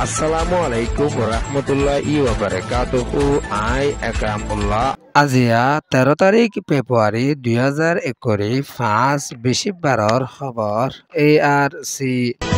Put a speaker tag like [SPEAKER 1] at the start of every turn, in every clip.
[SPEAKER 1] আসসালামু আলাইকুম রহমতুল্লাহি ওয়া বারাকাতুহু। আই একরামুল্লাহ। আজিয়া 13 তাৰিখ ফেব্ৰুৱাৰী 2021 বৃহস্পতিবাৰৰ খবৰ। ARC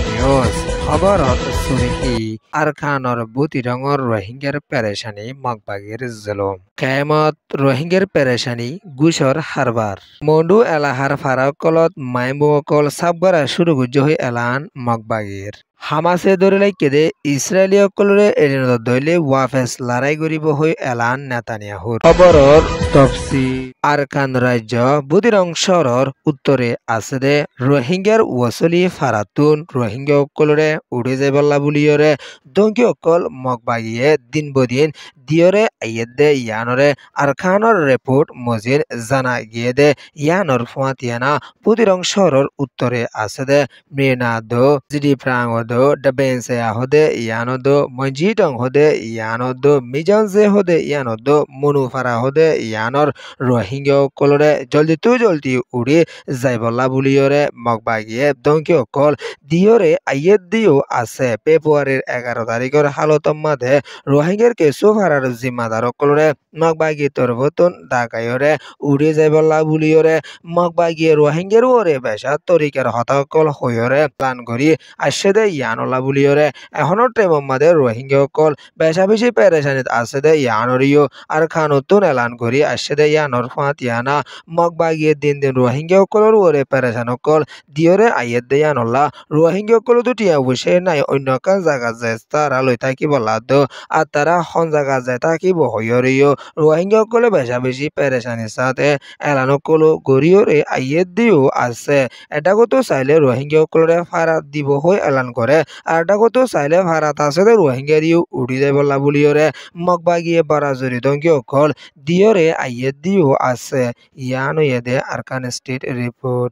[SPEAKER 1] নিউজ খবৰত চুৰিকি আৰখানৰ বুটি ৰঙৰ ৰোহিংগাৰ পেৰেচানি মগবাগীৰ জুলুম কেমত ৰোহিংগাৰ পেৰেচানি গুছৰ হাৰবাৰ মন্দু এলাহাৰ ফাৰাকলত মাইমুকল সাবগাৰা শুরু গুজ্জ হৈ এলান মগবাগীৰ হামাসে ধৰিলে কেদে ইছৰাইলীসকলৰে এদিনত দৈলে ৱাফেচ লৰাই কৰিব হৈ এলান নেতানিয়াহুৰ খবৰৰ তফসি আৰকান ৰাজ্য বুদিৰং চহৰৰ উত্তৰে আছে দে ৰোহিংগাৰ ওচলি ফাৰাতুন ৰোহিংগাসকলৰে উৰি যাবলা বুলিয়ৰে দংগীসকল মগবাগীয়ে দিন বদিন দিয়ৰে আইয়েদে ইয়ানৰে আৰখানৰ ৰিপোৰ্ট মজিদ জানা গিয়ে দে ইয়ানৰ ফুয়াতিয়ানা বুদিৰং চহৰৰ উত্তৰে আছে দে মৃনাদো জিডি ফ্ৰাঙদো ডাবেনসে হদে ইয়ানদো মঞ্জিদং হদে ইয়ানদো মিজানজে হদে ইয়ানদো মনুফাৰা হদে ইয়ানৰ ৰোহিংগাসকলৰে জলদি উৰি যাইবলা বুলিয়ৰে মগবাগীয়ে দংগীসকল দিয়ৰে আইয়েদ দিও আছে ফেব্ৰুৱাৰীৰ 11 তাৰিখৰ হালতৰ মাঝে ৰোহিংগাৰ কেঁচু ফাৰাৰ জিম্মাদাৰসকলৰে মগবাগী তৰবতন ডাকায়ৰে উৰি যাইবলা বুলিয়ৰে মগবাগীয়ে ৰোহিংগাৰ ওৰে বেশা তৰিকাৰ হতাসকল হৈৰে প্লান কৰি আসছে দে ইয়ানলা বুলিয়ৰে এখনৰ টাইমৰ মাঝে ৰোহিংগাসকল বেশা বেশি পেৰেচানিত আছে দে ইয়ানৰিও আর খানতুন এলান কৰি আসছে দে ইয়ানৰ ফাঁত ইয়ানা মগবাগীয়ে দিন ৰোহিংগাসকলৰ ওৰে পেৰেচানসকল দিয়ৰে আইয়েদ দে ইয়ানলা ৰোহিংগাসকল দুটি অৱশ্যে নাই অন্য কান জাগা যায় তারা লৈ থাকিব লাদ আর তারা হন জাগা যায় থাকিব হইয়রিও ৰোহিংগাসকলে বেশা বেশি পেরেচানির সাথে এলানসকলো গরিয়রে আইয়েদ দিও আছে এটাগতো চাইলে ৰোহিংগাসকলৰে ফারাত দিব হৈ এলান করে আর এটাগতো চাইলে ফারাত আছে দে ৰোহিংগারিও উড়ি যাইবলা বুলিয়রে মগবাগীয়ে বারাজুরি দংগীসকল দিয়রে আইয়েদ দিও আছে ইয়ানো এদে Arakan state report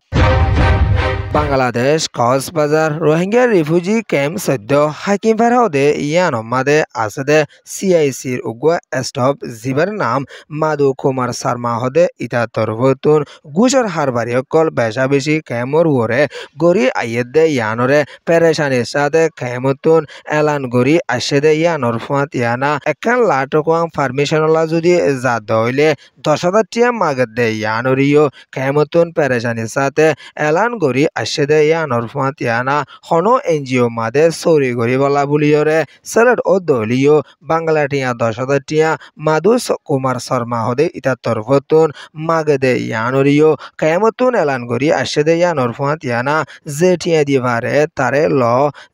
[SPEAKER 1] Bangladesh Cox's Bazar Rohingya refugee camp সদ্য হাকিমপাড়া দে ইয়ান মাদে আছে দে CICর উগুয়া স্টপ জিবার নাম মাধু কুমার শর্মা হদে ইটা তরবতুন গুজর হারবারি অকল বেশা বেশি ক্যামর ওরে গড়ি আইয়েদ দে ইয়ানরে পেরেশানির সাথে ক্যামতুন এলান গড়ি আসে দে ইয়ানর ফাঁত ইয়ানা একান লাটকুয়াং পারমিশনলা যদি যা দইলে 10,000 টিয়া মাগত দে ইয়ানরিও ক্যামতুন পেরেশানির সাথে এলান গড়ি আসে দে ইয়ানর ফাঁত ইয়ানা হনো NGO মাদে চৌরি গড়ি বলা বুলিয়রে সেলেট ও দলীয় বাংলা টিয়া 10,000 টিয়া মাধু কুমার শর্মা হদে ইটা তরফতুন মাগে দে ইয়ানরিও কেমতুন এলান গড়ি আসে দে ইয়ানর ফাঁত ইয়ানা যে টিয়া দি পারে তারে ল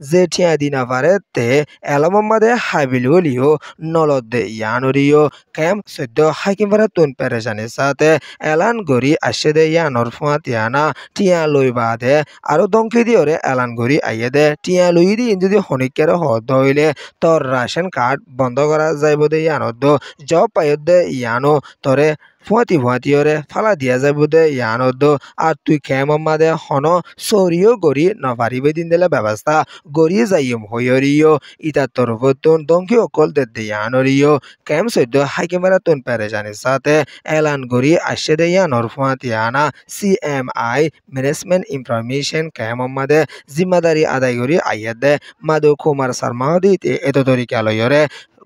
[SPEAKER 1] যে টিয়া দি না পারে তে এলম মাদে হাবিল হলিও নলদ দে ইয়ানরিও কেম সদ্য হাকিমপাড়া তুন পেরেশানির সাথে এলান গড়ি আসে দে ইয়ানর ফাঁত ইয়ানা টিয়া লই বাদে আরো দংকি দিয়রে এলান গড়ি আইয়ে দে টিয়া লই দি যদি হনিকের হদ হইলে তোর রাশন কার্ড বন্ধ করা যাইব দে ইয়ানত জব পাইত দে ইয়ানো তরে ফুয়াতিওরে ফালা দিয়া যাব দে ইয়ানত আর তুই খেম মাদে হন সরিও গড়ি নপারিবে দিন দিলে ব্যবস্থা গড়ি যাইম হইয়রিও ইটা তরফতুন দংকি অকল দে ইয়ানরিও কেম সদ্য হাকিমারা তুন পেরেশানির সাথে এলান গড়ি আসে দে ইয়ানর ফুয়াত ইয়ানা CMI ম্যানেজমেন্ট ইনফরমেশন কেম মাদে জিম্মাদারি আদায় করি আইয়া দে মাধু কুমার শর্মা দিতে এত তরিকা লয়রে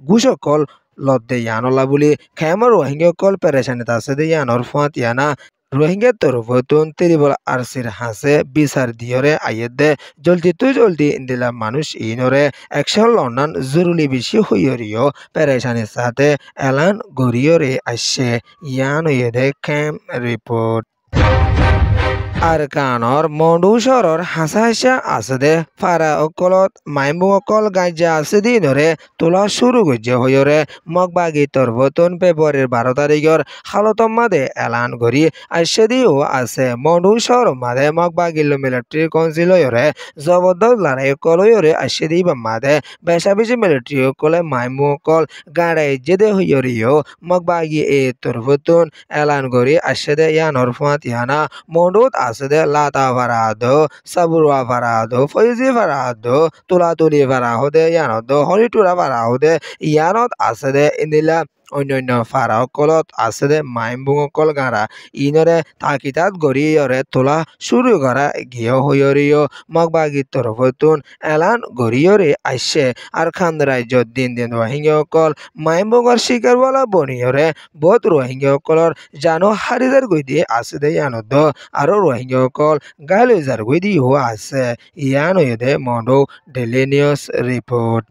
[SPEAKER 1] গুসকল লদ্দে ইয়ানলা বুলি খেমর রোহিঙ্গাসকল পেরেশানিত আছে দে ইয়ানর ফুয়াত ইয়ানা রোহিঙ্গা তরফতুন তেরিবল আরসির হাসে বিচার দিয়রে আইয়েদ দে জলদি ইন্দিলা মানুষ ইনরে একশন লন্ডন জরুরি বেশি হইয়রিও পেরেশানির সাথে এলান গড়িয়রে আসছে ইয়ান ইয়েদে ক্যাম্প রিপোর্ট আরকানর মন্ডু শহরের হাসা আছে দে ফারা অকলত মাইমু অকল গাজ্জা আছে দিনরে তোলা শুরু গজ্জে হইরে মগবাগী তরবতন ফেব্রুয়ারির 12 তারিখের হালতম মাদে এলান করি আসছে দিও আছে মন্ডু শহর মাদে মগবাগী মিলিটারি কাউন্সিল হইরে জবরদস্ত লড়াই কলইরে আসছে দিব মাদে বেশা বেশি মিলিটারি অকলে মাইমু অকল গাড়াই যেদে হইরিও মগবাগী এ তরবতন এলান করি আসছে দে ইয়ানর ফাঁত ইয়ানা মন্ডুত আছে দে লাতা ফারাদো সাবুরা ফারাদো ফৈজি ফারাদো তুলাতুলি ফারা হদে ইয়ানত হরিটুরা ফারা হদে ইয়ানত আছে দে ইন্দিলা অন্যান্য ফারাসকলত আছে দে মাইমবুঙকল গারা ইনরে তাকিতাত গড়িয়রে তোলা শুরু করা গিয়ে হইয়রিও মগবাগির তরফতুন এলান গড়িয়রে আইসে আর খান রাজ্যত দিন দিন রোহিঙ্গাসকল মাইমবুঙর শিকার বলা বনিয়রে বহুত রোহিঙ্গাসকলর জানো হারিদার গই দিয়ে আছে দে ইয়ানদ আৰু রোহিঙ্গাসকল গালৈ যাৰ গৈ দি হোৱা আছে ইয়ান দে মনো ডেইলি নিউজ রিপোর্ট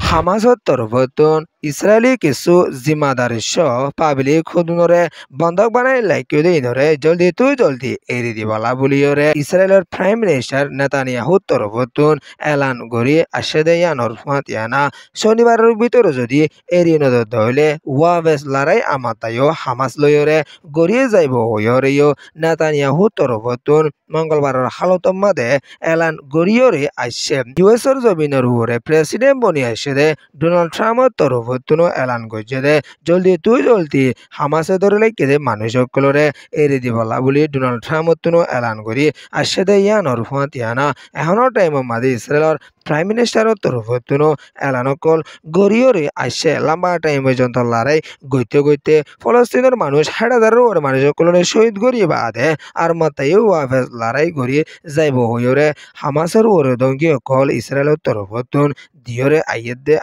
[SPEAKER 1] হামাজত তরফতুন ইসরায়েলি কিছু জিম্মাদারি সহ পাবলিক খুদুনরে বন্ধক বানাই লাইকিয়ে দে ইনরে জলদি এরি দিবালা বলিয়রে ইসরায়েলের প্রাইম মিনিস্টার নেতানিয়াহু তরফতুন এলান গড়ি আসে দে ইয়ানর ফাতিয়ানা শনিবারের ভিতরে যদি এরি নদর দইলে ওয়াবেস লড়াই আমাতায়ও হামাস লয়রে গড়িয়ে যাইব হইয়রেও নেতানিয়াহু তরফতুন মঙ্গলবারের হালতর মাদে এলান গড়িয়রে আসছে ইউএসর জমিনের উপরে প্রেসিডেন্ট বনি আসে দে ডোনাল্ড ট্রাম্পর তরফতুনো এলান করছে দে জলদি হামাসে ধরে লেগে দে মানুষ সকলরে এড়ে দিবলা বলি ডোনাল্ড ট্রাম্পতুনো এলান করি আসে দে ইয়ানর ফাতিয়ানা এখনো টাইমের মাঝে ইসরায়েলের প্রাইম মিনিস্টারের তরফতুনো এলানকল গড়িয়রে আসছে লম্বা টাইম পর্যন্ত লড়াই গইতে ফলস্তিনের মানুষ 1,000-এর ওপরে মানুষ সকলরে শহীদ গড়িয়ে বাদে আর মাতাইও ওয়াফেস লড়াই গড়িয়ে যাইব হইরে হামাসের ওরে দঙ্গি কল ইসরায়েলের তরফতুন দিয়রে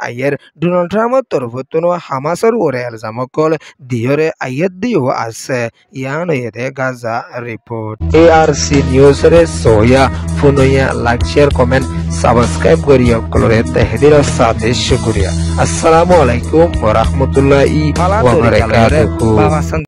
[SPEAKER 1] আইয়ের ডোনাল্ড ট্রাম্পর তরফতুনো হামাসের ওরে এলজাম কল দিয়রে আইয়ের দিও আছে ইয়ান দে গাজা রিপোর্ট ARC নিউজ রে সোয়া ফুনইয়া লাইক শেয়ার কমেন্ট সাবস্ক্রাইব করিয়া কলরে তহদির সাথে শুকরিয়া আসসালামু আলাইকুম ওয়া রাহমাতুল্লাহি ওয়া বারাকাতুহু।